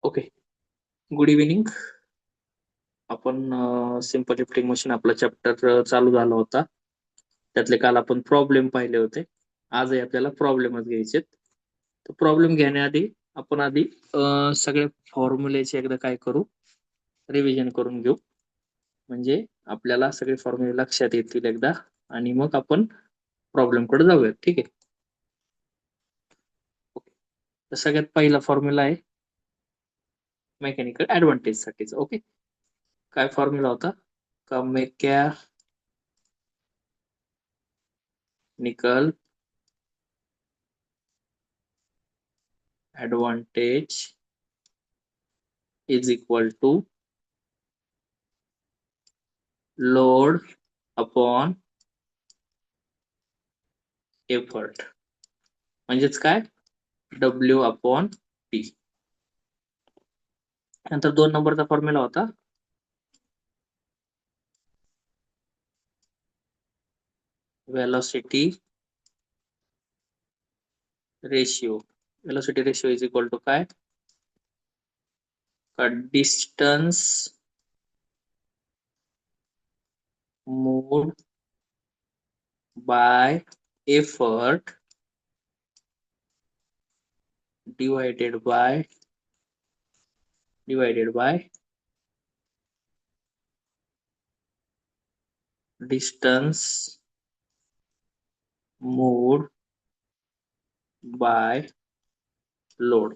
Okay, good evening. आपण simple lifting machine आपला chapter चालू झाला होता. त्यातले काल आपण प्रॉब्लेम पाहिले होते. आजही आपल्याला प्रॉब्लेमच घ्यायचे. तर प्रॉब्लेम घेण्याआधी आपण आधी सगळे फॉर्म्युलेचे एकदा काय करू, रिव्हिजन करून घेऊ. म्हणजे आपल्याला सगळे फॉर्म्युले लक्षात येतील एकदा, आणि मग आपण प्रॉब्लेम कडे जाऊयात. ठीक आहे. ओके. तर सगळ्यात पहिला फॉर्म्युला आहे मेकॅनिकल ऍडव्हान्टेज साठीचा. ओके, काय फॉर्म्युला होता का? Mechanical advantage is equal to load upon effort. म्हणजेच काय? W upon P. नंतर 2 नंबरचा फॉर्म्युला होता velocity ratio. Velocity ratio is equal to काय? का distance moved by effort divided by distance moved by load.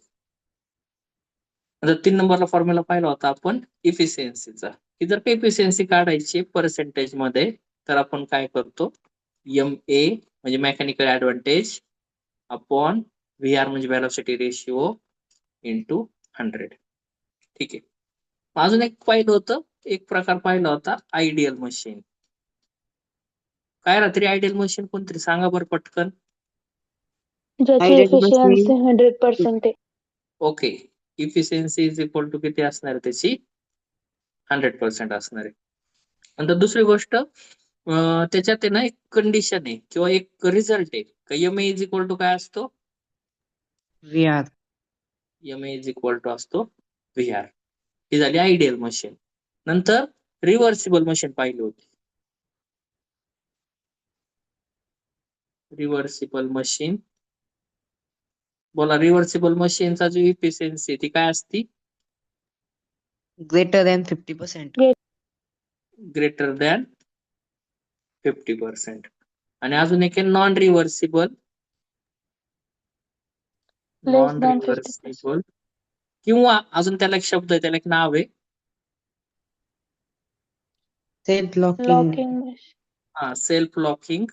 आता 3 नंबरला फॉर्म्युला पाहिला होता आपण इफिशियन्सीचा, की जर का इफिशियन्सी काढायची पर्सेंटेज मध्ये, तर आपण काय करतो, एम ए म्हणजे mechanical advantage upon V R म्हणजे व्हेलॉसिटी रेशिओ इंटू 100. ठीक आहे. अजून एक पाहिलं होतं, एक प्रकार पाहिला होता आयडियल मशीन. काय रात्री आयडियल मशीन कोणतरी सांगा बरं पटकन. ज्याची एफिशियन्सी 100% आहे. Okay, efficiency is equal to किती असणार आहे त्याची? 100% असणार आहे. नंतर दुसरी गोष्ट, त्याच्यात आहे ना एक कंडिशन आहे किंवा एक रिझल्ट आहे का एम इज इक्वल टू काय असतो? V R. M is equal to असतो व्ही आर. ही झाली आयडियल मशीन. नंतर रिव्हर्सिबल मशीन पाहिली होती. रिव्हर्सिबल मशीन, बोला, रिव्हर्सिबल मशीनचा जो इफिशियन्सी ती काय असती? Greater than 50%. Greater than 50%. आणि अजून एक आहे नॉन रिव्हर्सिबल. Less than 50%. किंवा अजून त्याला एक शब्द आहे, त्याला एक नाव आहे. Self locking. Locking machine. हा, self locking.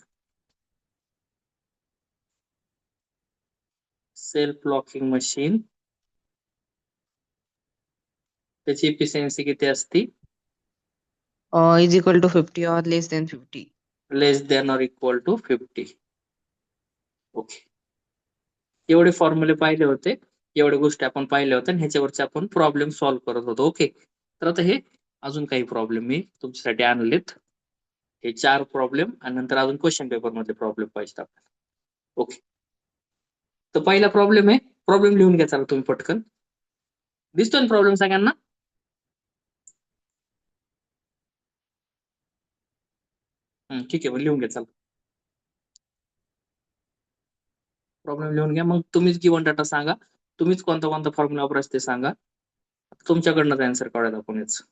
Self locking machine, त्याची इफिशियन्सी किती असती? Is equal to 50 or less than 50. Less than or equal to 50. Okay, एवढे फॉर्म्युले पाहिले होते, एवढ्या गोष्टी आपण पाहिल्या होत्या, आणि ह्याच्यावरचे आपण प्रॉब्लेम सॉल्व्ह करत होतो. ओके, तर आता हे अजून काही प्रॉब्लेम मी तुमच्यासाठी आणलेत. हे 4 प्रॉब्लेम, आणि नंतर अजून क्वेश्चन पेपर मध्ये प्रॉब्लेम पाहिजेत आपल्याला. ओके, तर पहिला प्रॉब्लेम आहे. प्रॉब्लेम लिहून घ्या चला तुम्ही पटकन. दिसतोय ना प्रॉब्लेम सगळ्यांना? ठीक आहे, मग लिहून घ्या चला. प्रॉब्लेम लिहून घ्या, मग तुम्हीच गिव्हन डाटा सांगा. तुम्हीच कोणता कोणता फॉर्म्युला वापरायचा ते सांगा. तुमच्याकडनं आन्सर काढायला आपण याच.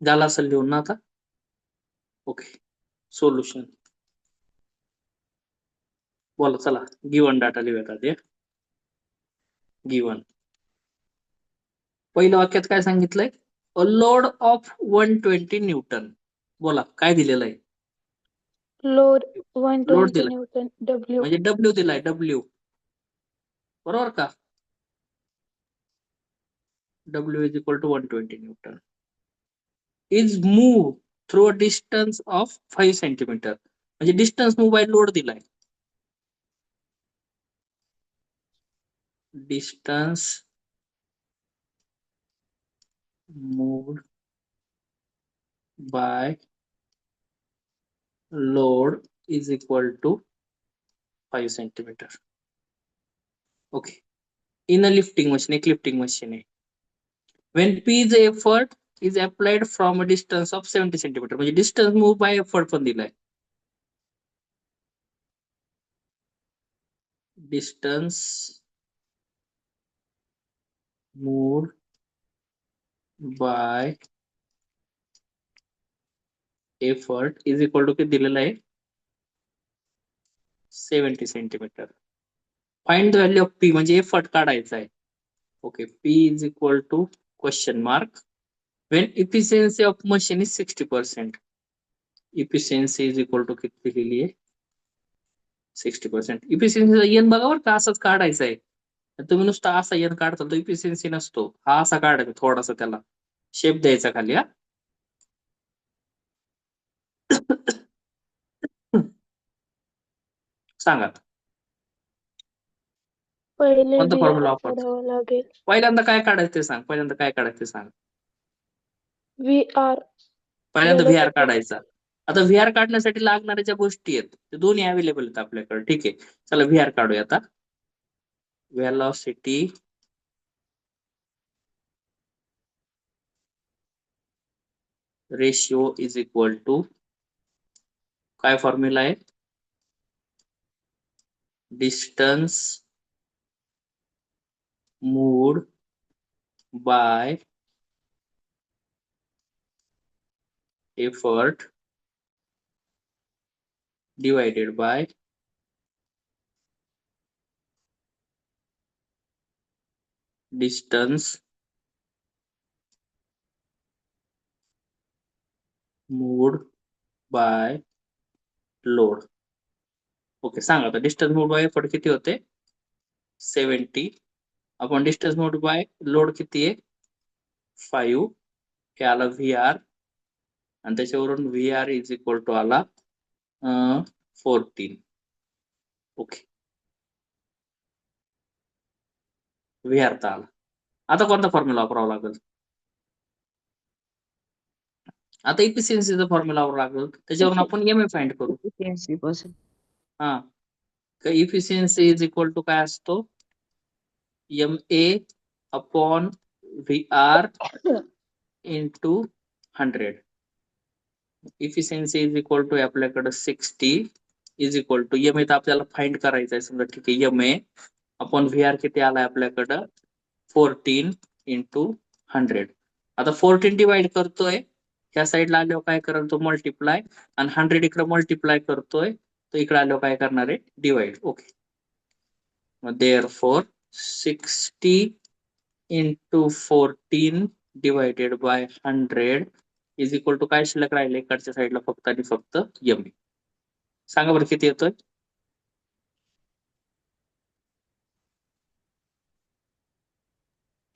झाला असेल लिहून ना आता. ओके, सोल्युशन बोला. चला गिवन डाटा लिहूयात आधी. गिवन पहिल्या वाक्यात काय सांगितलंय? A load of 120 newton. बोला काय दिलेलं आहे? लोड लोड 120 दिलाय न्यूटन डब्ल्यू. म्हणजे डब्ल्यू दिलाय, डब्ल्यू. बरोबर का? W is equal to 120 newton is move through a distance of 5 centimetre. म्हणजे डिस्टन्स मूव बाय लोड दिलाय. Distance moved by load is equal to 5 centimetre. Okay. In a lifting machine, एक lifting machine आहे. When P is effort is applied from a distance of 70 centimetre. म्हणजे distance move by effort पण दिलाय. Distance moved by effort is equal to किती दिलेलं आहे? 70 centimetre. Find the value of P म्हणजे effort काढायचा आहे. Okay, P is equal to question mark when efficiency of machine is 60%. Efficiency is equal to किती दिलेली आहे? 60%. इफिशियन्सीचा एन बघा बरं का, असंच काढायचा आहे. तुम्ही नुसता असा एन काढता तो इफिशियन्सी नसतो. हा असा काढायचा, थोडासा त्याला शेप द्यायचा खाली. हा सांगा पहिले कोणता व्ही फॉर्म्युला आर वापरतो? काढावं लागेल. पहिल्यांदा काय काढायचं ते सांग. पहिल्यांदा काय काढायचं ते सांग. व्ही आर पहिल्यांदा वेळ व्हीआर काढायचा. आता व्हीआर काढण्यासाठी लागणाऱ्या ज्या गोष्टी आहेत ते दोन्ही अवेलेबल आहेत आपल्याकडे. ठीक आहे, चला व्हीआर काढूया आता. Velocity ratio is equal to काय फॉर्म्युला आहे? Distance moved by effort divided by distance moved by load. Okay, सांगा आता डिस्टन्स मूव्ड बाय एफर्ट किती होते? 70. आपण डिस्टन्स मूव्ड बाय लोड किती आहे? 5. हे आला व्ही आर आणि त्याच्यावरून V R is equal to आला 14. ओके, व्ही आर आला. आता कोणता फॉर्म्युला वापरावा लागेल? आता इफिशियन्सीचा फॉर्म्युला वापरावा लागेल. त्याच्यावरून आपण एम ए फाइंड करू. Efficiency%. हा, इफिशियन्सी इज इक्वल टू काय असतो? M A upon V R into 100. Efficiency is equal to आपल्याकडे 60 is equal to M A तर आपल्याला फाइंड करायचं आहे. समजा ठीक आहे, M A upon V R किती आलाय आपल्याकडं? 14 इंटू 100. आता 14 डिवाइड करतोय, ह्या साईडला आल्यावर काय करेल तो? मल्टिप्लाय. आणि 100 इकडे मल्टिप्लाय करतोय, तो इकडे आल्यावर काय करणार आहे? Divide. Okay, therefore 60 into 14 divided by 100 is equal to काय शिल्लक राहिले इकडच्या साईडला? फक्त आणि फक्त एम ए. सांगा बरं किती येतोय?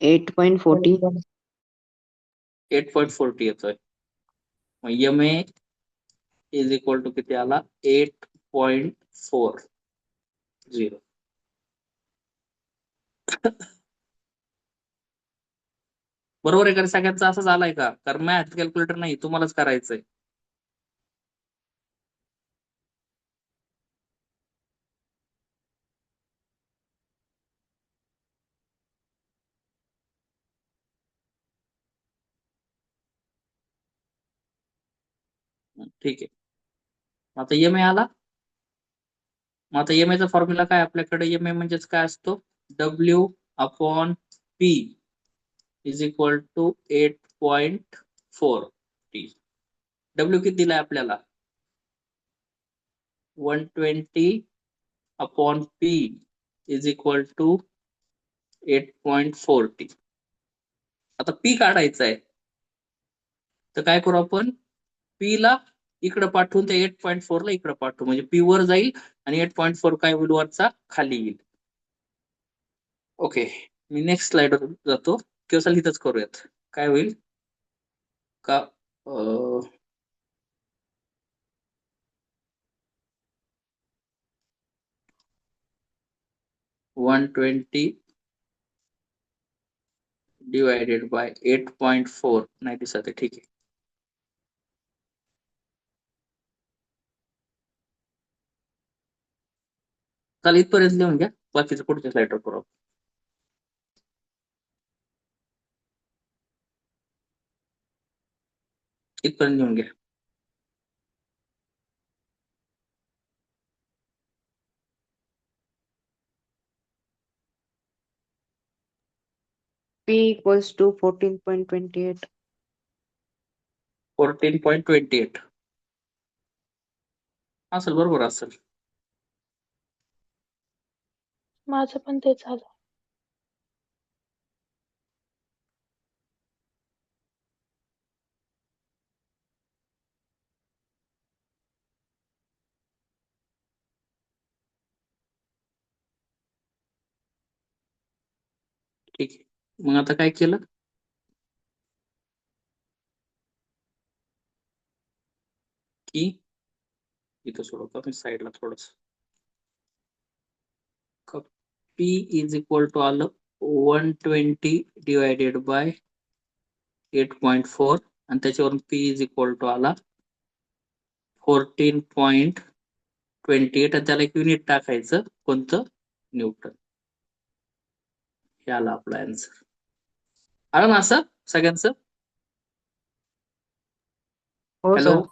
8.40. 8.40 येतोय. मग M A is equal to किती आला? 8.40. बरोबर आहे का? सगळ्यांचा असंच आलाय का? कारण मॅथ कॅल्क्युलेटर नाही, तुम्हालाच करायचंय. ठीक आहे, आता एम ए आला. मग आता एम चा फॉर्म्युला काय आपल्याकडे? एम ए म्हणजेच काय असतो? W upon P is equal to 8.4. W किती दिलाय आपल्याला 120/P इज इक्वल टू 8.40. आता पी काढायचा आहे तर काय करू आपण पी ला इकडे पाठवून त्या 8.4 ला इकडे पाठवू म्हणजे पी वर जाईल आणि 8.4 काय होईल वरचा खाली येईल. ओके मी नेक्स्ट स्लाइड जातो किंवा चल इथंच करूयात काय होईल का 120 डिवायडेड बाय 8.4 नाही दिसत आहे ठीक आहे. चालेल इथपर्यंत लिहून घ्या बाकीचं पुढच्या स्लाइडवर करू आपण. इथपर्यंत लिहून घ्या. P equals to 14.28. 14.28 असेल बरोबर असेल. माझं पण तेच झालं. ठीक आहे मग आता काय केलं की इथं सोडवतो मी साईडला थोडस P इज इक्वल टू आलं 120 डिवायडेड बाय 8.4 आणि त्याच्यावरून P इज इक्वल टू आला 14.28 आणि त्याला एक युनिट टाकायचं कोणतं न्यूटन. हे आलं आपला आन्सर. आलं ना असं सगळ्यांचं. हो हॅलो सर.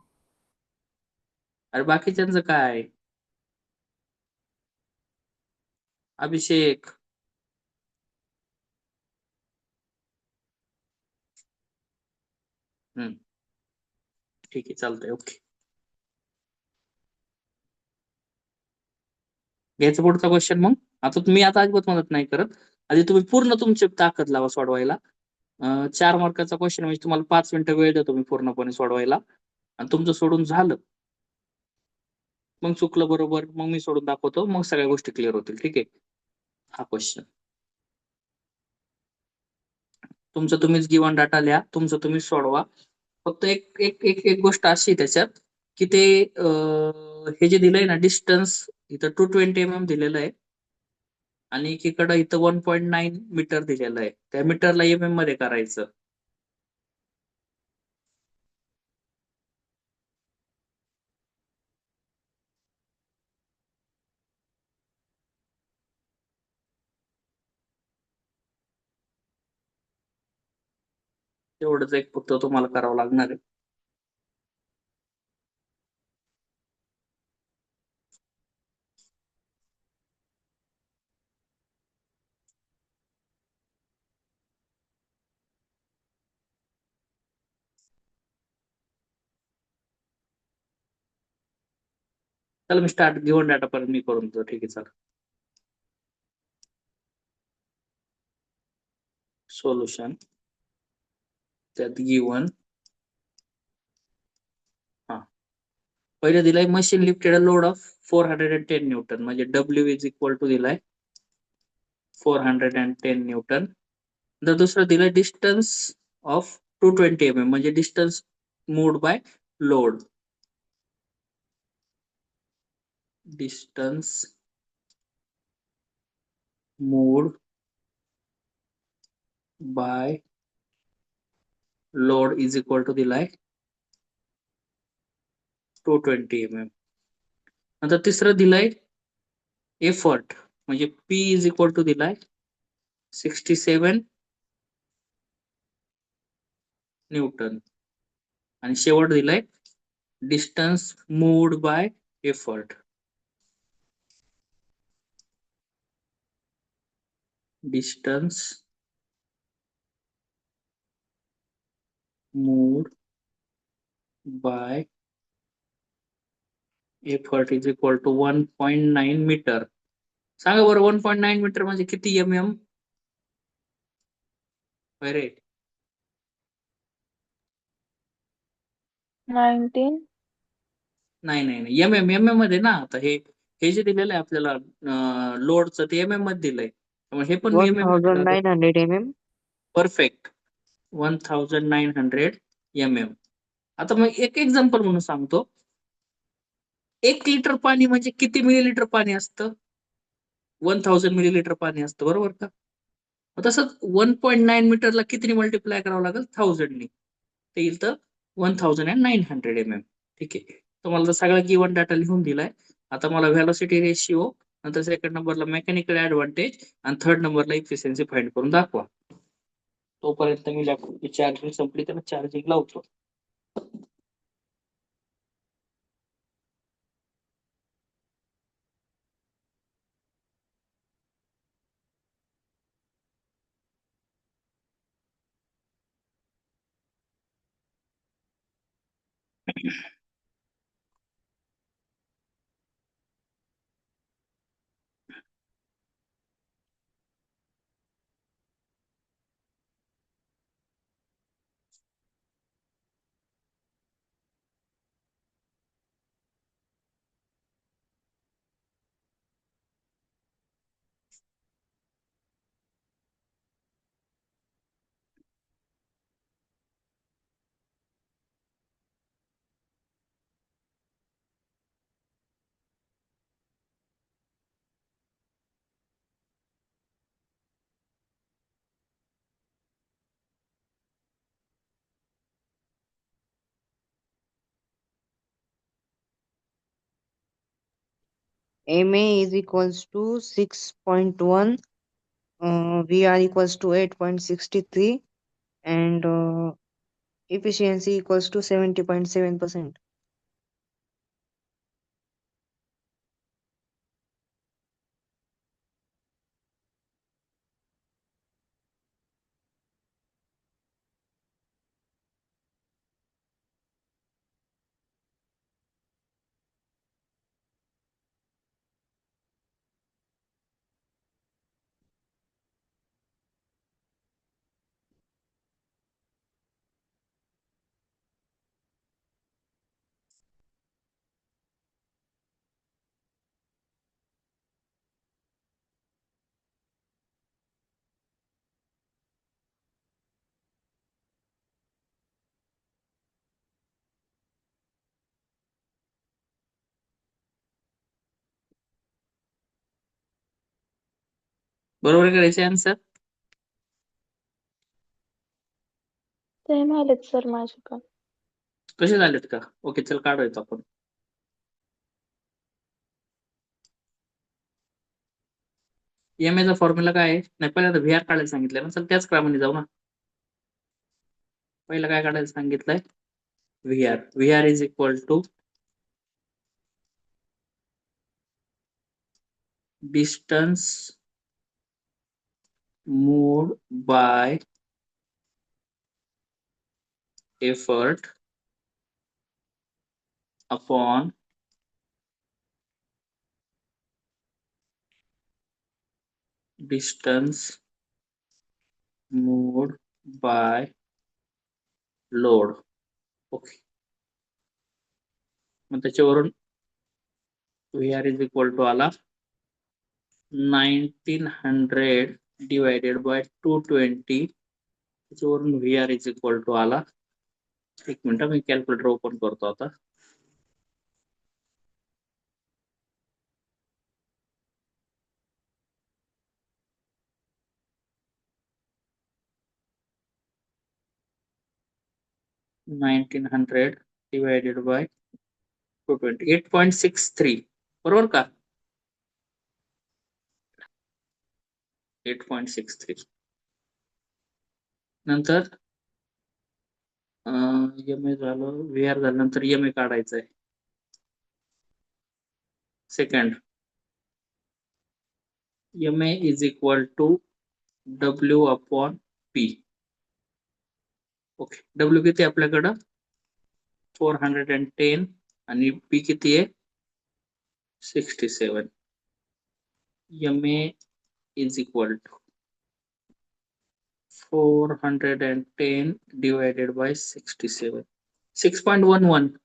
अरे बाकीच्यांचं काय अभिषेक ठीक आहे चालतंय ओके. घ्यायचं पुढचा क्वेश्चन मग. आता तुम्ही आता अजिबात मदत नाही करत आधी तुम्ही पूर्ण तुमची ताकद लावा सोडवायला. 4 मार्काचा क्वेश्चन म्हणजे तुम्हाला 5 मिनिटं वेळ देतो मी पूर्णपणे सोडवायला आणि तुमचं सोडून झालं मग चुकलं बरोबर मग मी सोडून दाखवतो मग सगळ्या गोष्टी क्लिअर होतील ठीक आहे. हा क्वेश्चन तुमचं तुम्हीच गिव्हन डाटा लिहा तुमचं तुम्ही सोडवा. फक्त एक एक एक एक गोष्ट अशी आहे त्याच्यात की ते हे जे दिलंय ना डिस्टन्स इथं 220 mm दिलेलं आहे आणि एकीकडं इथं 1.9 मीटर दिलेलं आहे त्या मीटरला मध्ये करायचं. एवढंच एक फक्त तुम्हाला करावं लागणार आहे. चला मी स्टार्ट गिव्हन डाटा पर्यंत मी करून देतो ठीक आहे चला. सोल्युशन त्यात गिव्हन हा पहिले दिलाय machine lifted load of 410 Newton म्हणजे डब्ल्यू इज इक्वल टू दिलाय 410 न्यूटन. तर दुसरं दिलंय डिस्टन्स ऑफ 220 म्हणजे distance moved by load. Distance moved by load is equal to दिलाय 220 नंतर तिसरं दिलंय एफर्ट म्हणजे पी इज इक्वल टू दिलाय 67 न्यूटन आणि शेवट दिलाय distance moved by effort. Distance moved by effort is equal to 1.9 metre. सांगा बरं 1.9 मीटर म्हणजे किती MM? अरे 19. नाही नाही नाही, MM मध्ये ना. आता हे हे जे दिलेलं आहे आपल्याला लोडचं, ते MM मध्ये दिलंय, त्यामुळे हे पण MM मध्ये झालं. 1900 mm. परफेक्ट. 1900 MM. आता मग एक एक्झाम्पल म्हणून सांगतो. 1 लिटर पाणी म्हणजे किती मिलीलिटर पाणी असतं? 1000 मिलीलिटर पाणी असतं, बरोबर का? मग तसंच 1.9 मीटरला कितीने मल्टिप्लाय करावं लागेल? 1000ने. ते येईल तर 1900 MM. ठीक आहे. तुम्हाला तर सगळा गिवन डाटा लिहून दिलाय. आता मला व्हेलॉसिटी रेशिओ, नंतर सेकंड नंबरला मेकॅनिकल ऍडव्हान्टेज, आणि थर्ड नंबरला इफिशियन्सी फाइंड करून दाखवा. तोपर्यंत मी लॅपटॉपची चार्जिंग संपली तर चार्जिंग लावतो. MA is equals to 6.1. VR equals to 8.63, and efficiency equals to 70.7%. बरोबर करायचे आन्सर. सेम आलेत सर माझे पण. कसे झालेत का? ओके, चल काढायचो आपण. EMA चा फॉर्म्युला काय आहे? नाही, पहिल्यांदा VR काढायला सांगितलंय ना, चल त्याच क्रमाने जाऊ ना. पहिलं काय काढायला सांगितलंय? VR. VR is equal to distance moved by effort upon distance moved by load. Okay. मग त्याच्यावरून VR इज इक्वल टू आला 1900 डिवायडेड बाय 220. त्याच्यावरून VR इज इक्वल टू आला, एक मिनिट मी कॅल्क्युलेटर ओपन करतो आता. Nineteen hundred divided by 220, 8.63. बरोबर का? 8.63. नंतर EMA झालं, VR झालं, नंतर EMA काढायचं आहे. Second, EMA is equal to W upon P. Okay, W किती आपल्याकडं? 410 आणि पी किती आहे 67. MA is equal to 410 divided by 67. 6.11.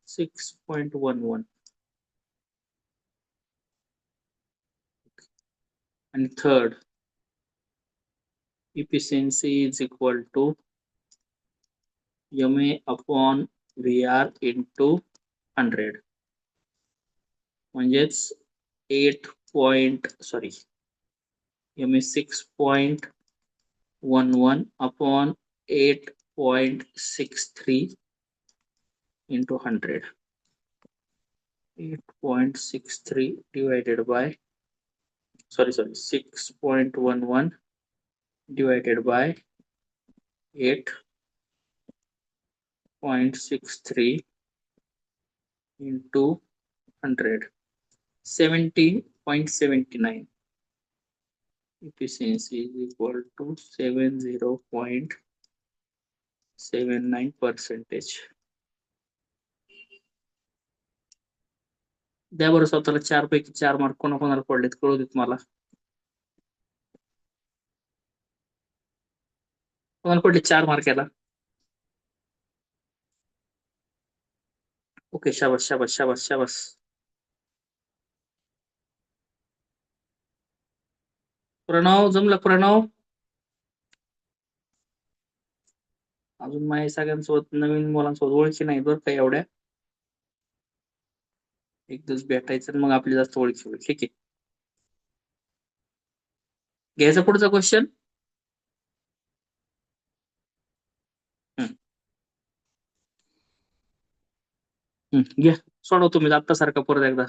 6.11. And third, efficiency is equal to MA upon VR into 100. म्हणजेच MA 6.11 upon 8.63 into 100. 8.63 divided by 6.11 divided by 8.63 into 100. 70.79. Efficiency is equal to 70.79%. द्या बरं स्वतःला 4 पैकी 4 मार्क कोणाकोणाला पडलेत कळू देत मला. कोणाला पडले 4 मार्क याला? ओके, शाबास शाबास शाबास शाबास. प्रणव जमलं प्रणव? अजून माझ्या सगळ्यांसोबत नवीन मुलांसोबत ओळखी नाही बरं का एवढ्या. एक दिवस भेटायचं आणि मग आपली जास्त ओळखी होईल. ठीक आहे, घ्यायचा पुढचा क्वेश्चन. घ्या, सोडव तुम्ही आता सारखा परत एकदा.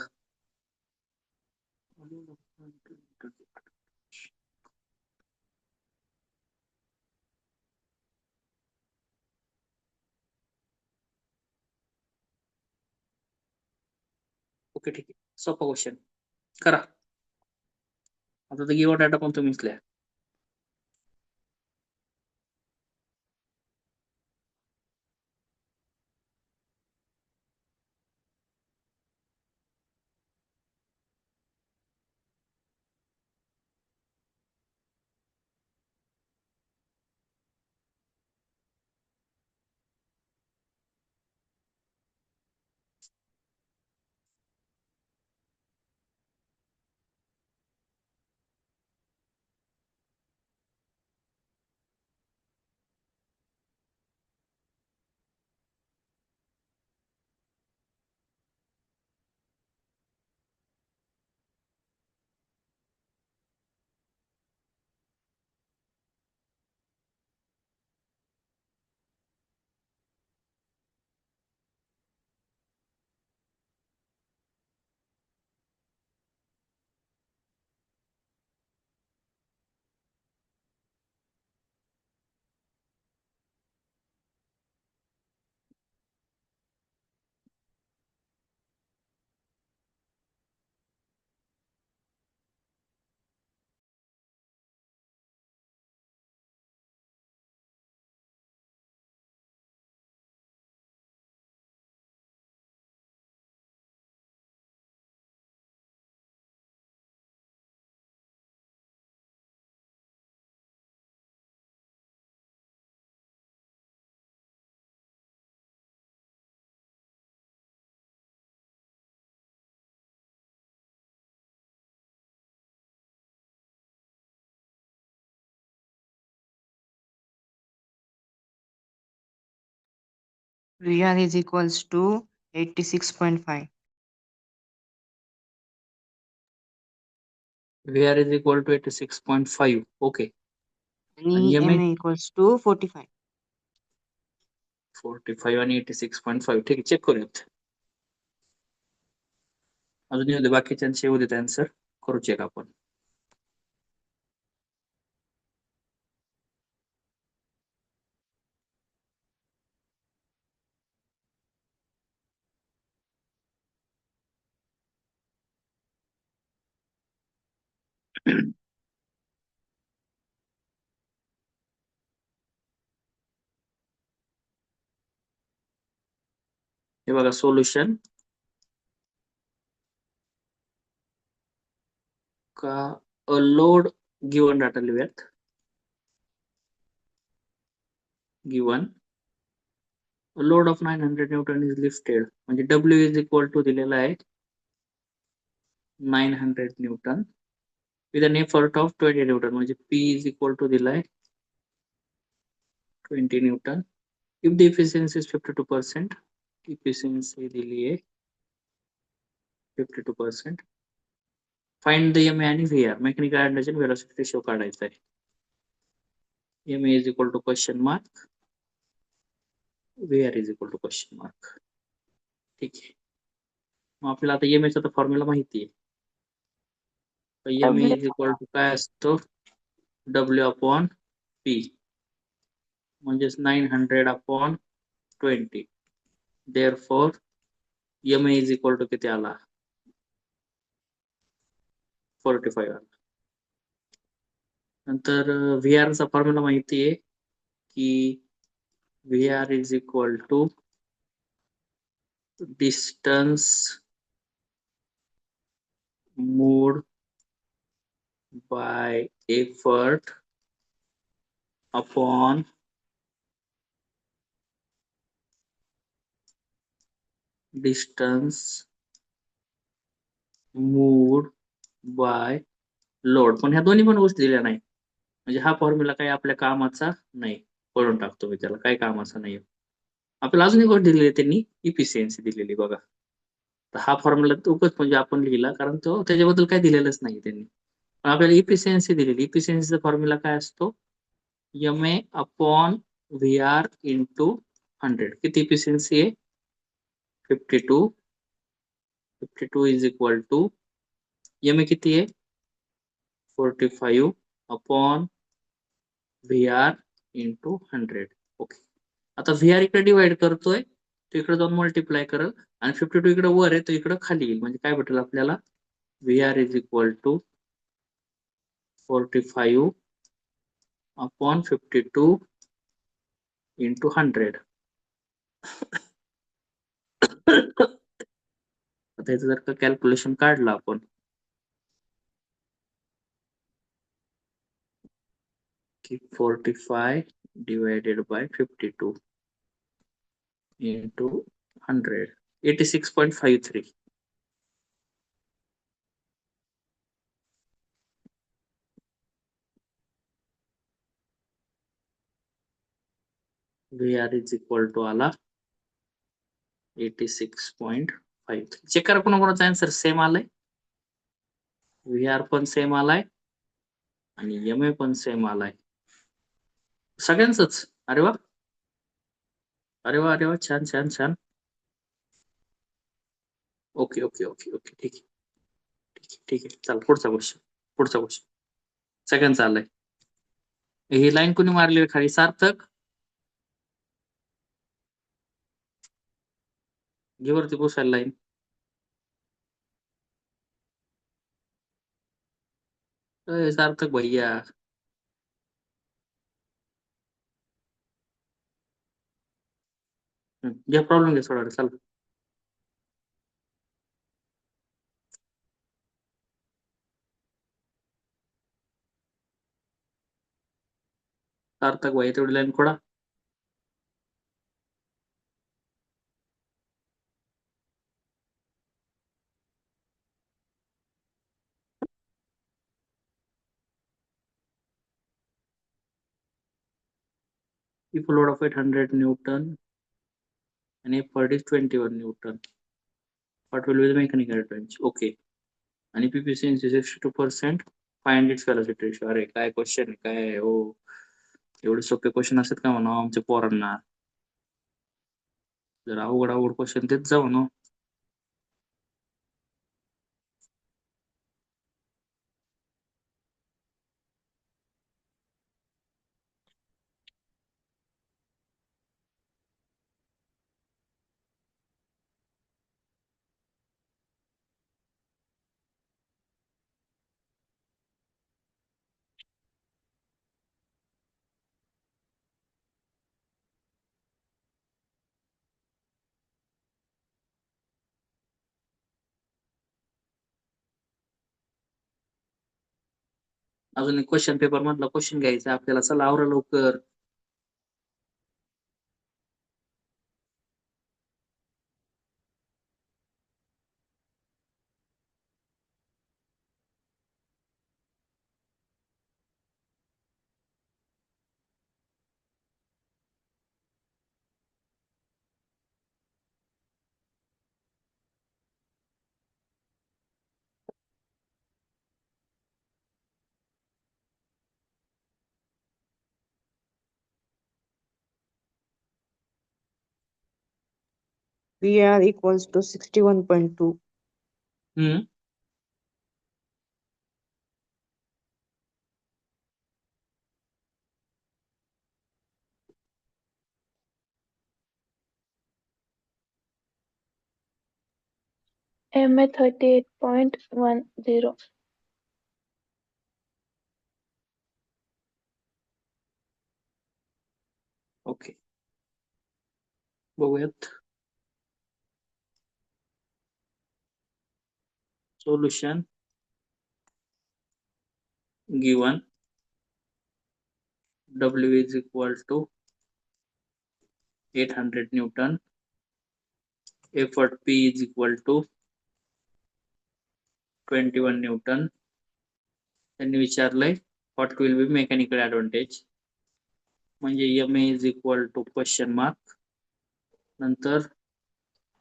ओके ठीक आहे, सोपा क्वेश्चन करा. आता तर गिव्ह डाटा पण तुम्हीच लिहा. VR is equals to 86.5. VR is equal to 86.5. Okay, आणि आणि MA MA equals to 45. 45 आणि 86.5. ठीक आहे, चेक करूयात. अजून येऊ दे, बाकीच्यांचे येऊ देत आन्सर, करू चेक आपण. हे बघा सोल्युशन का अ लोड गिवन डाटा लिहूयात. Given load of 900 newton is lifted म्हणजे W इज इक्वल टू दिलेला आहे 900 newton with an effort of 20 newton म्हणजे P इज इक्वल टू दिलाय 20 newton. If the efficiency is 52%, efficiency दिली आहे 52%. Find the M आणि V R mechanical energy velocity ratio काढायचा आहे. M is equal to question mark, V R is equal to question mark. ठीक आहे. मग आपल्याला आता एम चा फॉर्म्युला माहिती आहे. एम इज इक्वल टू काय असतो डब्ल्यू अपॉन पी म्हणजेच 900 upon 20. Therefore M is equal to किती आला 45 आला. नंतर व्ही आर चा फॉर्म्युला माहिती आहे की V R is equal to distance moved by effort upon distance moved by load. पण ह्या दोन्ही पण गोष्टी दिल्या नाही म्हणजे हा फॉर्म्युला काही आपल्या कामाचा नाही. करून टाकतो मी त्याला, काही कामाचा नाही. आपल्याला अजून एक गोष्ट दिलेली आहे त्यांनी इफिशियन्सी दिलेली बघा. तर हा फॉर्म्युला उगाच म्हणजे आपण लिहिला कारण तो त्याच्याबद्दल काही दिलेलंच नाही त्यांनी. पण आपल्याला इफिशियन्सी दिलेली. इफिशियन्सीचा फॉर्म्युला काय असतो M A upon V R into 100. किती इफिशियन्सी आहे 52. 52 is equal to M A किती आहे 45 upon V R into 100. Okay. आता व्ही आर इकडे डिवाइड करतोय तो इकडे जाऊन मल्टिप्लाय करल आणि 52 इकडे वर आहे तो इकडे खाली येईल म्हणजे काय भेटेल आपल्याला V R is equal to 45 upon 52 into 100. आता याचं जर का कॅल्क्युलेशन काढलं आपण की 45 divided by 52 into 100 86.53. V R is equal to आला 86.53. चेक करा कोणाकोणाचा आन्सर सेम आलाय. व्ही आर पण सेम आलाय आणि एम ए पण सेम आलाय सगळ्यांचंच. अरे वा अरे वा अरे वा छान छान छान. ओके ओके ओके ओके ठीक आहे ठीक आहे ठीक आहे. चला पुढचा क्वेश्चन पुढचा क्वेश्चन सगळ्यांचं आलंय. ही लाईन कोणी मारली खाली सार्थक घे वरती पुसायला लाईन. सार्थक भैया घ्या प्रॉब्लेम घ्या सोडा चला. सार्थक भैया तेवढी line खोडा. If a load of 800 Newton and effort is 21 Newton, what will be the mechanical energy? Okay. आणि efficiency is 62%. Find its velocity ratio. अरे काय क्वेश्चन काय हो एवढे सोपे क्वेश्चन असतात का म्हणा आमच्या पोरांना. जर अवघड अवघड क्वेश्चन देत जाऊ ना. अजून एक क्वेश्चन पेपर मधला क्वेश्चन घ्यायचा आपल्याला. चला आवरा लवकर. VR equals to 61.2. हम्म MA 38.10. ओके, बघूयात. Solution given W is equal to 800 Newton, effort P is equal to 21 Newton. त्यांनी विचारलंय what will be mechanical advantage, म्हणजे MA is equal to question mark, नंतर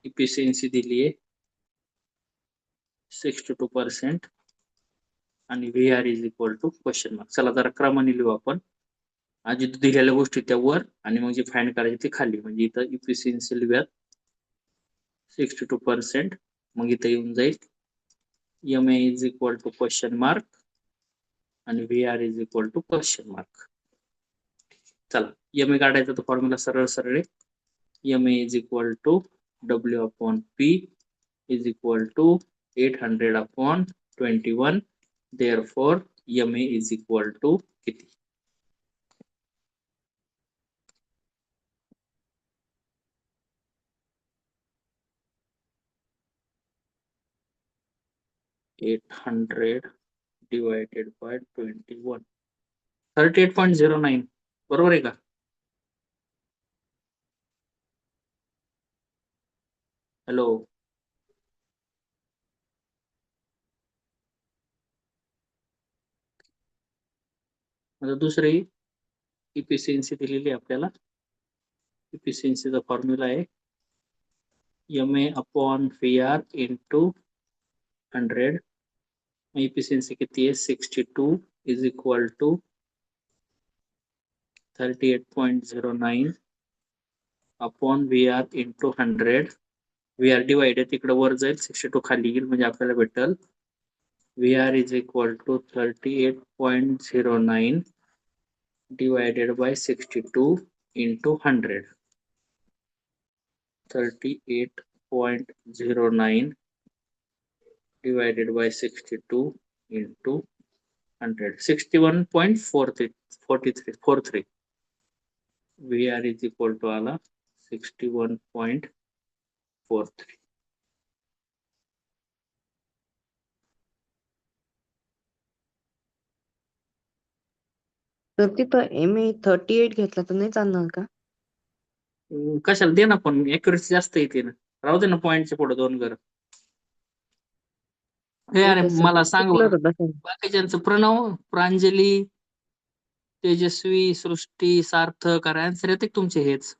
इफिशियन्सी दिली आहे 62% आणि VR is equal to question mark. चला जरा क्रमाने लिहू आपण. आधी दिलेल्या गोष्टी त्या वर आणि मग जे फाइंड करायचे ते खाली. म्हणजे इथं इफिशियन्सी लिहूयात 62%, मग इथं येऊन जाईल MA is equal to question mark आणि VR is equal to question mark. चला MA काढायचा तो फॉर्म्युला सरळ सरळ आहे. MA is equal to W upon P is equal to 800 upon 21. Therefore MA is equal to किती? 800 divided by 21. 38.09 बरोबर आहे का? हॅलो, आता दुसरी इफिशियन्सी दिलेली आहे आपल्याला. इफिशियन्सीचा फॉर्म्युला आहे MA upon VR into 100. Efficiency किती आहे 62 is equal to 38.09 upon VR into 100. VR divided तिकडे वर जाईल, 62 खाली येईल, म्हणजे आपल्याला भेटेल VR is equal to 38.09 divided by 62 into 100. 38.09 divided by 62 into 100. 61.43. VR is equal to आला 61.43. तर तिथं MA 38 घेतला तर नाही चालणार का? कशाला दे ना, पण एक्युरेसी जास्त येते ना. राहू दे ना पॉईंटच्या पुढे 2 घर. हे अरे तसं मला सांग चुकलं बरं, होतं तसं. बाकीच्यांचं प्रणव, प्रांजली, तेजस्वी, सृष्टी, सार्थक, अरे आन्सर येते तुमचे हेच.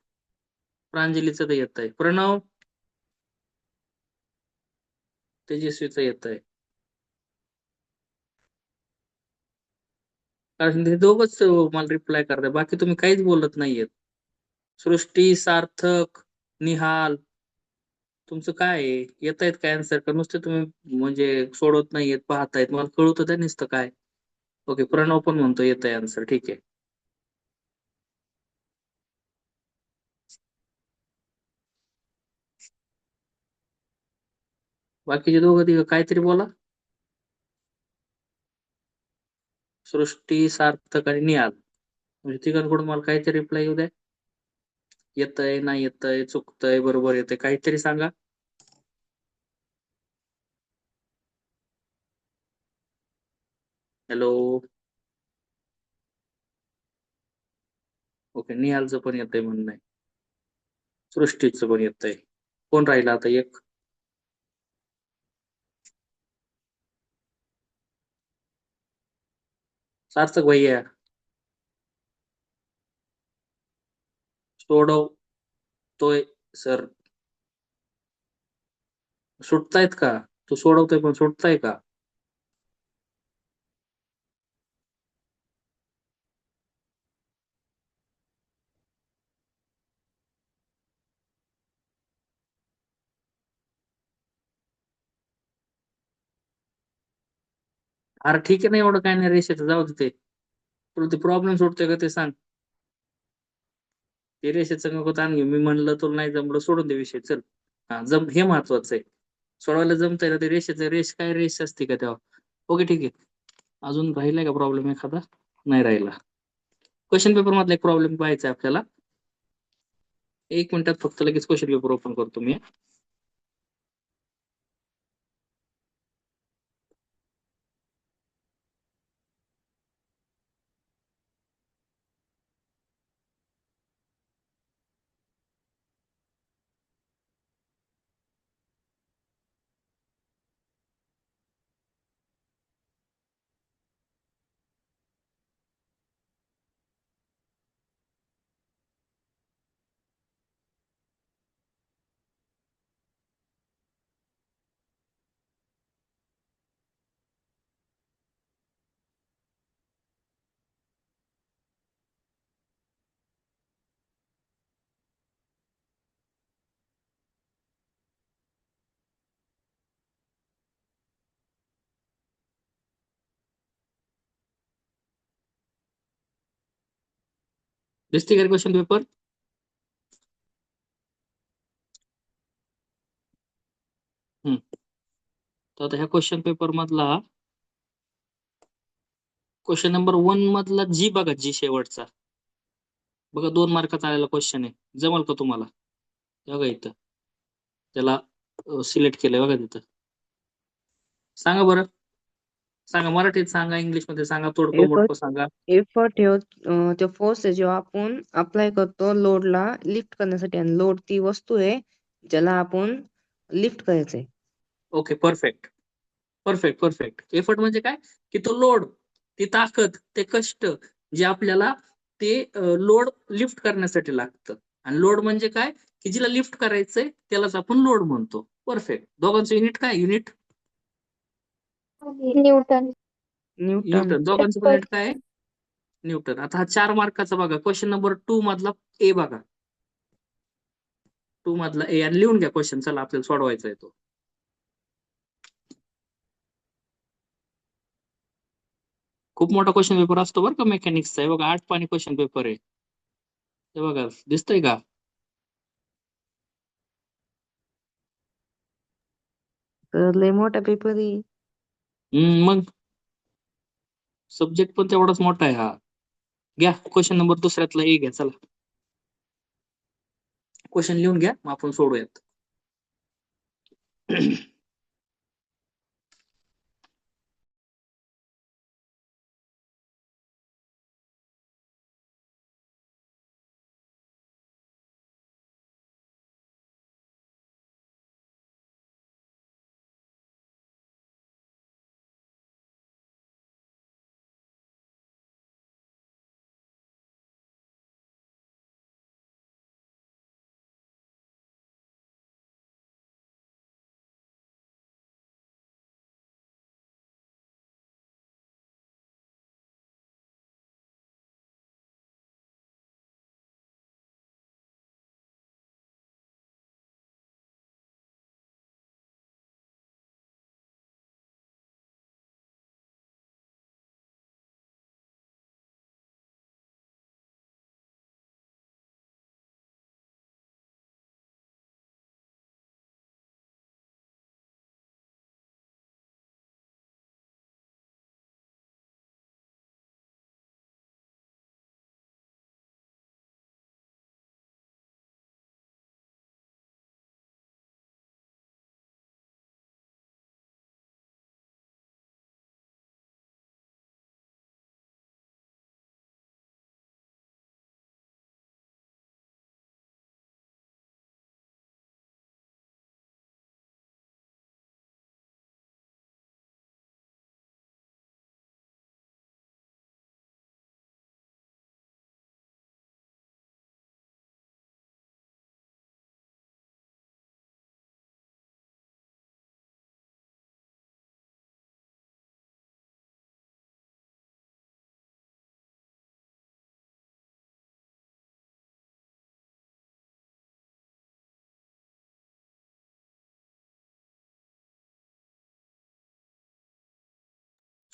प्रांजलीचं तर येत आहे, प्रणव, तेजस्वीचं येत आहे. कारण ते दोघच मला रिप्लाय करताय, बाकी तुम्ही काहीच बोलत नाहीयेत. सृष्टी, सार्थक, निहाल, तुमचं काय आहे? येत आहेत काय आन्सर, का नुसते तुम्ही म्हणजे सोडवत नाहीयेत, पाहतायत? मला कळत त्या नुसतं काय. ओके, प्रणव पण म्हणतो येत आहे आन्सर, ठीक आहे. बाकीचे दोघं तिघं काहीतरी बोला. सृष्टी, सार्थक आणि निहाल, म्हणजे तिघांकडून मला काहीतरी रिप्लाय येऊ द्या. येतंय, नाही येतंय, चुकतंय, बरोबर येतंय, काहीतरी सांगा. हॅलो, ओके, निहालचं पण येतंय म्हणणं आहे, सृष्टीचं पण येतंय. कोण राहिलं आता एक? सार्थक भैया सोडवतोय सर. सुटतायत का? तू सोडवतोय पण सुटताय का? अरे ठीक आहे ना, एवढं काय नाही रेषेचं, जाऊ दे ते. तुला ते प्रॉब्लेम सुटतोय का ते सांग. ते रेषेचं नको ताण घेऊ. मी म्हणलं तुला नाही जमलं, सोडून दे विषय, चल. हा, हे महत्वाचं आहे. सोडवायला जमतंय ना ते रेषेचं. रेष काय रेष असते का तेव्हा? ओके ठीक आहे. अजून राहिलाय का प्रॉब्लेम एखादा? नाही राहिला. क्वेश्चन पेपर मधला एक प्रॉब्लेम पाहायचा आहे आपल्याला. 1 मिनिटात फक्त लगेच क्वेश्चन पेपर ओपन करतो मी. दिसते का क्वेश्चन पेपर? तर आता ह्या क्वेश्चन पेपर मधला क्वेश्चन नंबर 1 मधला जी बघा, जी शेवटचा बघा, 2 मार्काचा आलेला क्वेश्चन आहे. जमल का तुम्हाला? बघा इथं त्याला सिलेक्ट केलंय बघा तिथं. सांगा बरं, सांगा, मराठीत सांगा, इंग्लिश मध्ये सांगा, तोडकं मोडकं सांगा. एफर्ट ते फोर्स आहे जेव्हा आपण अप्लाय करतो लोडला लिफ्ट करण्यासाठी, आणि लोड ती वस्तू आहे ज्याला आपण लिफ्ट करायचंय. Okay, perfect perfect perfect. Effort म्हणजे काय? की तो लोड, ती ताकद, ते कष्ट जे आपल्याला ते लोड लिफ्ट करण्यासाठी लागतं. आणि लोड म्हणजे काय? की जिला लिफ्ट करायचंय त्यालाच आपण लोड म्हणतो. परफेक्ट. दोघांचं युनिट काय? Unit Newton. न्यूटन. न्यूटन. दोघांचं पण युनिट एफर्ट. काय आहे? न्यूटन. आता हा 4 मार्काचा बघा, क्वेश्चन नंबर 2 मधला ए बघा. 2 मधला ए, आणि लिहून घ्या क्वेश्चन. चला, आपल्याला सोडवायचा आहे तो. खूप मोठा क्वेश्चन पेपर असतो बरं का मेकॅनिक्सचा. आहे बघा, 8 पानी क्वेश्चन पेपर आहे. हे बघा, दिसतंय का? तर लय मोठा पेपर आहे. मग सब्जेक्ट पण तेवढाच मोठा आहे हा. घ्या क्वेश्चन नंबर दुसऱ्यातला ए घ्या. चला, क्वेश्चन लिहून घ्या, मग आपण सोडूयात.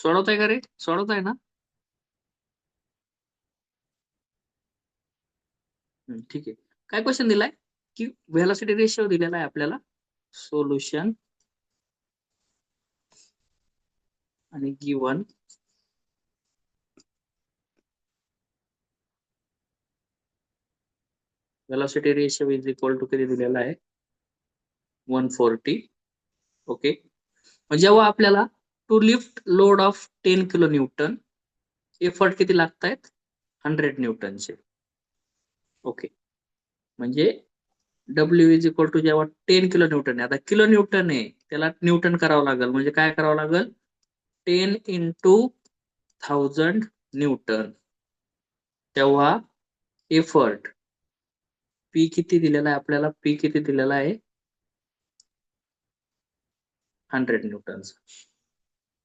सोडवताय का रे? सोडवताय ना? ठीक आहे. काय क्वेश्चन दिलाय की व्हेलॉसिटी रेशिओ दिलेला आहे आपल्याला. सोल्युशन आणि given velocity ratio is equal to किती दिलेला आहे? 140. ओके. जेव्हा आपल्याला to lift load of 10 kilo newton, effort किती लागतायत? 100 न्यूटनचे. ओके. म्हणजे डब्ल्यू इज इक्वल टू जेव्हा 10 किलो न्यूटन आहे, आता किलो न्यूटन आहे त्याला न्यूटन करावं लागेल, म्हणजे काय करावं लागेल? 10 इंटू 1000 न्यूटन. तेव्हा एफर्ट पी किती दिलेला आहे आपल्याला? पी किती दिलेला आहे? 100 न्यूटन.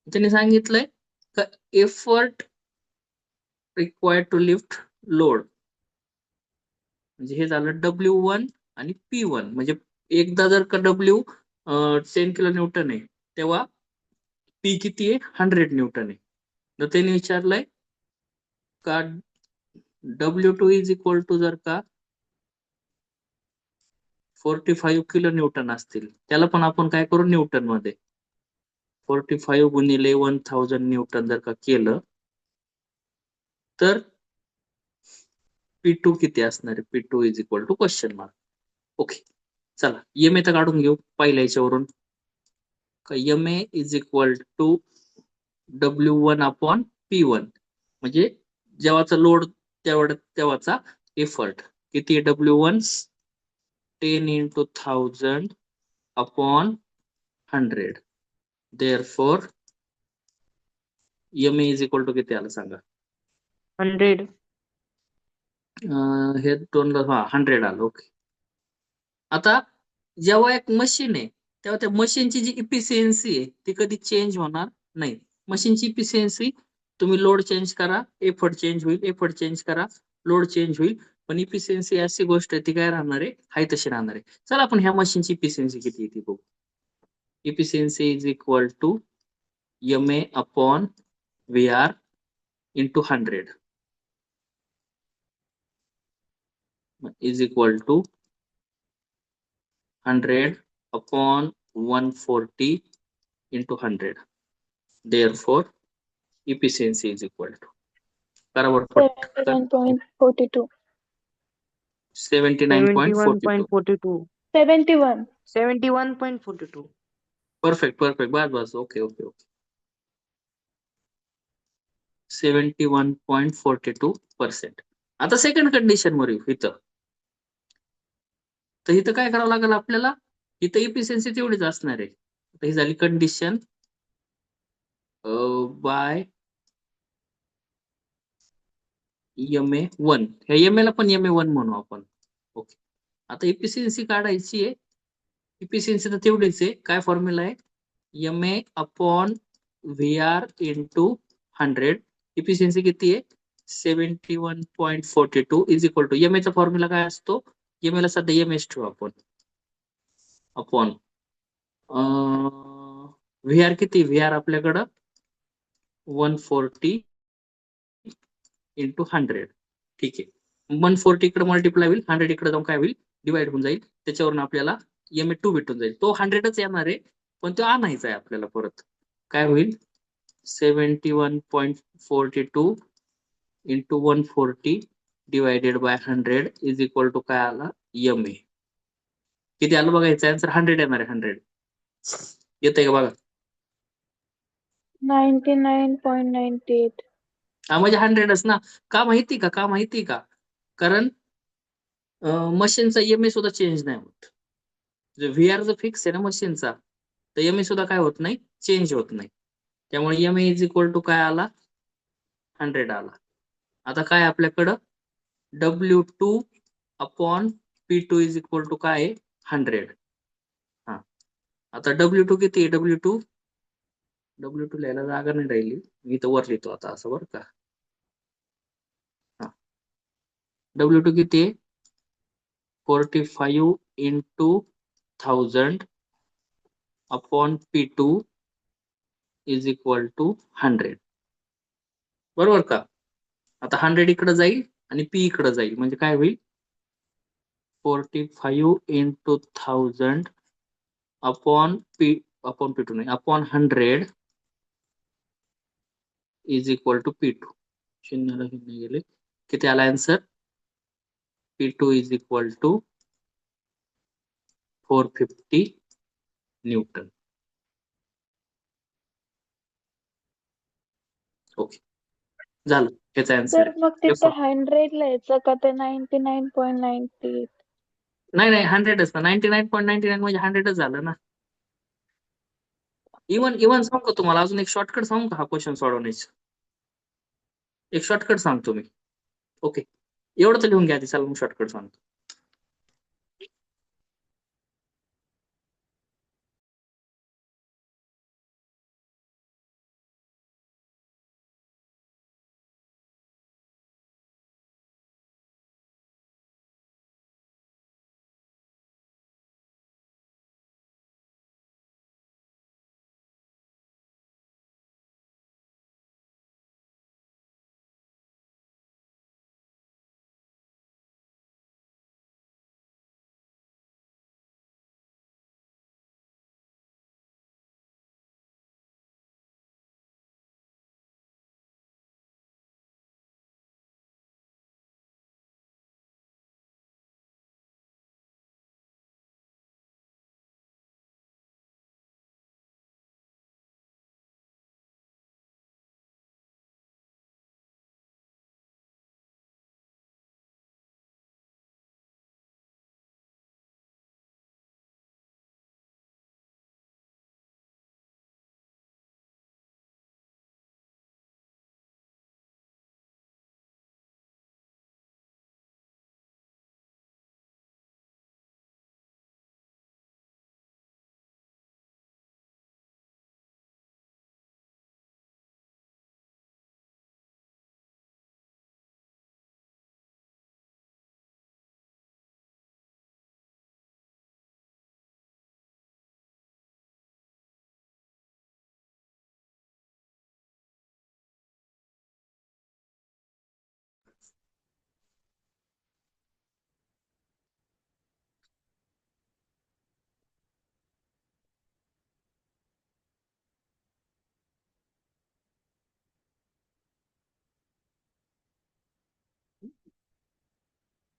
त्यांनी सांगितलंय का effort required to lift load, म्हणजे हे झालं W1 आणि P1. म्हणजे एकदा जर का W 10 किलो न्यूटन आहे तेव्हा पी किती आहे? 100 न्यूटन आहे. तर त्यांनी विचारलंय का W2 इज इक्वल टू जर का 45 किलो न्यूटन असतील, त्याला पण आपण काय करू? न्यूटन मध्ये 45 गुणिले 1000 न्यूटन जर का केलं तर P2 किती असणार आहे? P2 is equal to question mark. Okay. चला एम ए तर काढून घेऊ पहिल्या याच्यावरून. M A is equal to W1 upon P1, म्हणजे जेव्हाचा लोड तेव्हाचा एफर्ट किती आहे? W1 10 into 1000 upon 100. Therefore M A is equal to किती आलं सांगा? 100. हे दोन 100 आलं. ओके. आता जेव्हा एक मशीन आहे तेव्हा त्या मशीनची जी इफिशियन्सी आहे ती कधी चेंज होणार नाही. मशीनची इफिशियन्सी तुम्ही लोड चेंज करा, एफर्ट चेंज होईल, एफर्ट चेंज करा, लोड चेंज होईल, पण इफिशियन्सी अशी गोष्ट आहे ती काय राहणार आहे? हाय तशी राहणार आहे. चला आपण ह्या मशीनची इफिशियन्सी किती येते बघू. Efficiency is equal to M A upon V R into 100 is equal to 100 upon 140 into 100. Therefore, efficiency is equal to बराबर पटकन 79.42. 79.42. 71.42. 71. 71.42. Perfect perfect. बस ओके ओके ओके. 71.42%. आता सेकंड कंडिशन वर येऊ. इथं तर इथं काय करावं लागेल आपल्याला? इथं इफिशियन्सी तेवढीच असणार आहे. आता ही झाली कंडिशन बाय MA1. ह्या MA ला पण MA1 म्हणू आपण. ओके. आता इफिशियन्सी काढायची आहे. इफिशियन्सी तर तेवढीच आहे. काय फॉर्म्युला आहे? MA upon VR into 100. Efficiency किती आहे? 71.42 इज इक्वल टू MA चा फॉर्म्युला काय असतो? MA ला सध्या MS ठेवू आपण अपॉन VR किती? VR आपल्याकडं 140 इंटू 100. ठीक आहे. 140 इकडे मल्टिप्लाय होईल, 100 इकडे जाऊन काय होईल? डिवाइड होऊन जाईल. त्याच्यावरून आपल्याला MA2 भेटून जाईल. तो 100च येणार आहे, पण तो आणायचा आहे आपल्याला परत. काय होईल? 71.42 into 140 divided by 100 is equal to काय आला? MA. किती आलं बघायचं? आन्सर 100 येणार आहे. 100 येतंय का बघा? 99.98. हा म्हणजे 100च ना. का माहिती का? कारण मशीनचा MA सुद्धा चेंज नाही होत. VR जर फिक्स आहे ना मशीनचा, तर MA सुद्धा काय होत नाही? चेंज होत नाही. त्यामुळे MA इज इक्वल टू काय आला? 100 आला. आता काय आपल्याकडं? W2 upon P2 is equal to काय आहे? 100. हा. आता W2 किती आहे? W2 लिहायला जागा नाही राहिली. मी तर वर लिहितो आता असं बरं का. W2 किती आहे? 45 into 1000 upon P2 is equal to 100. बरोबर का? आता 100 इकडे जाईल आणि पी इकडे जाईल म्हणजे काय होईल 45 into 1000 अपॉन P2 नाही upon 100 is equal to P2. शून्याला शून्य गेले. किती आला answer? P2 is equal to 450 newton. Okay झालं. ह्याचा आन्सर सर मग आहे. तिथे 100 लिहायचं का ते 99.98? नाही नाही 100च ना 99.99 म्हणजे 100च झालं ना. इवन सांगू का तुम्हाला अजून एक शॉर्टकट सांगू का हा क्वेश्चन सोडवण्याचं? एक शॉर्टकट सांगतो मी. ओके एवढं तर लिहून घ्या आधी. चला मग शॉर्टकट सांगतो.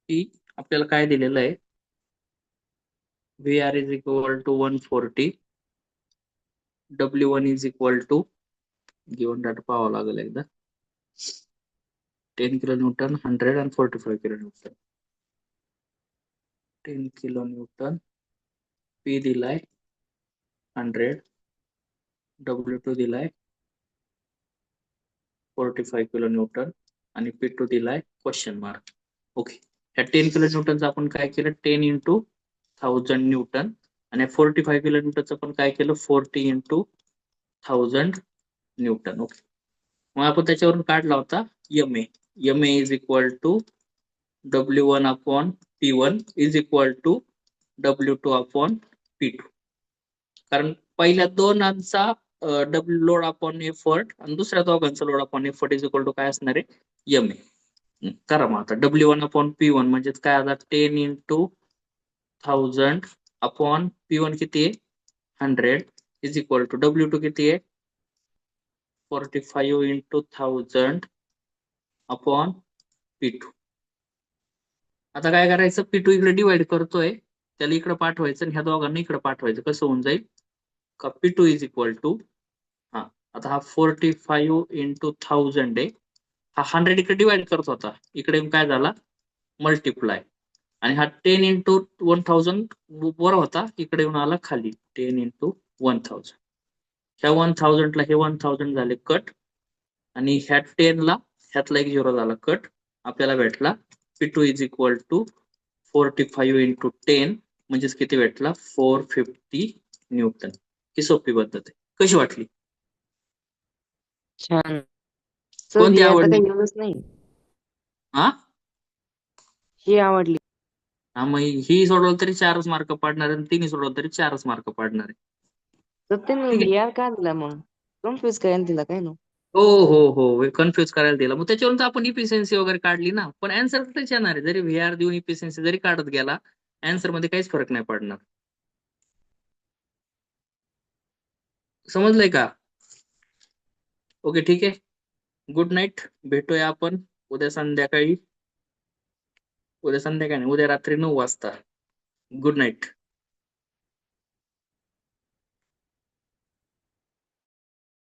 की आपल्याला काय दिलेलं आहे VR is equal to 140 W1 is equal to given data पाहावं लागेल एकदा 10 किलो न्यूटन 100 आणि 45 kilo newton 10 kilo newton P दिलाय 100 W2 दिलाय 45 किलो न्यूटन आणि P2 दिलाय क्वेश्चन मार्क. ओके ह्या 10 किलो न्यूटनचं आपण काय केलं 10 into 1000 न्यूटन आणि 45 किलो न्यूटनचं आपण काय केलं 40 into 1000 न्यूटन. ओके मग आपण त्याच्यावरून काढला होता MA. MA is equal to W1 upon P1 is equal to W2 upon P2. कारण पहिल्या दोनांचा लोड अपॉन एफर्ट आणि दुसऱ्या दोघांचा load upon effort is equal to काय असणार आहे MA. करा मग आता W1 अपॉन P1 म्हणजे काय आता 10 into 1000 अपॉन P1 किती आहे 100 इज इक्वल टू W2 किती आहे 45 into 1000 अपॉन P2. आता काय करायचं P2 इकडे डिवाइड करतोय त्याला इकडे पाठवायचं आणि ह्या दोघांना इकडे पाठवायचं. कसं होऊन जाईल का P2 इज इक्वल टू आता हा 45 into 1000 आहे हा 100 इकडे डिवाइड करत होता इकडे येऊन काय झाला मल्टिप्लाय आणि हा 10 into 1000 वर होता इकडे येऊन आला खाली 10 into 1000. ह्या 1000 ला हे 1000 झाले कट आणि ह्या 10 ला ह्यातला एक 0 झाला कट. आपल्याला भेटला P2 is equal to 45 into 10 म्हणजेच किती भेटला 450 न्यूटन. ही सोपी पद्धत आहे. कशी वाटली? छान सर. कोणती ही आता आवडली? काही येऊनच नाही. हा ही आवडली. हा मग ही सोडवलं तरी 4च मार्क पाडणार आणि तिन्ही सोडवलं तरी 4च मार्क पाडणार आहे. तर ठीक आहे यार का दिला मग कन्फ्युज करायला दिला काय ना. हो हो हो कन्फ्युज करायला दिला. मग त्याच्यावरून तर आपण इफिशियन्सी वगैरे काढली ना, पण अँसर तेच येणार आहे. जरी व्हीआर देऊन इफिशियन्सी जरी काढत गेला, अँसर मध्ये काहीच फरक नाही पडणार. समजलंय का? ओके ठीक आहे. Good night. भेटूया आपण उद्या संध्याकाळी. उद्या संध्याकाळी नाही, उद्या रात्री 9 वाजता. Good night.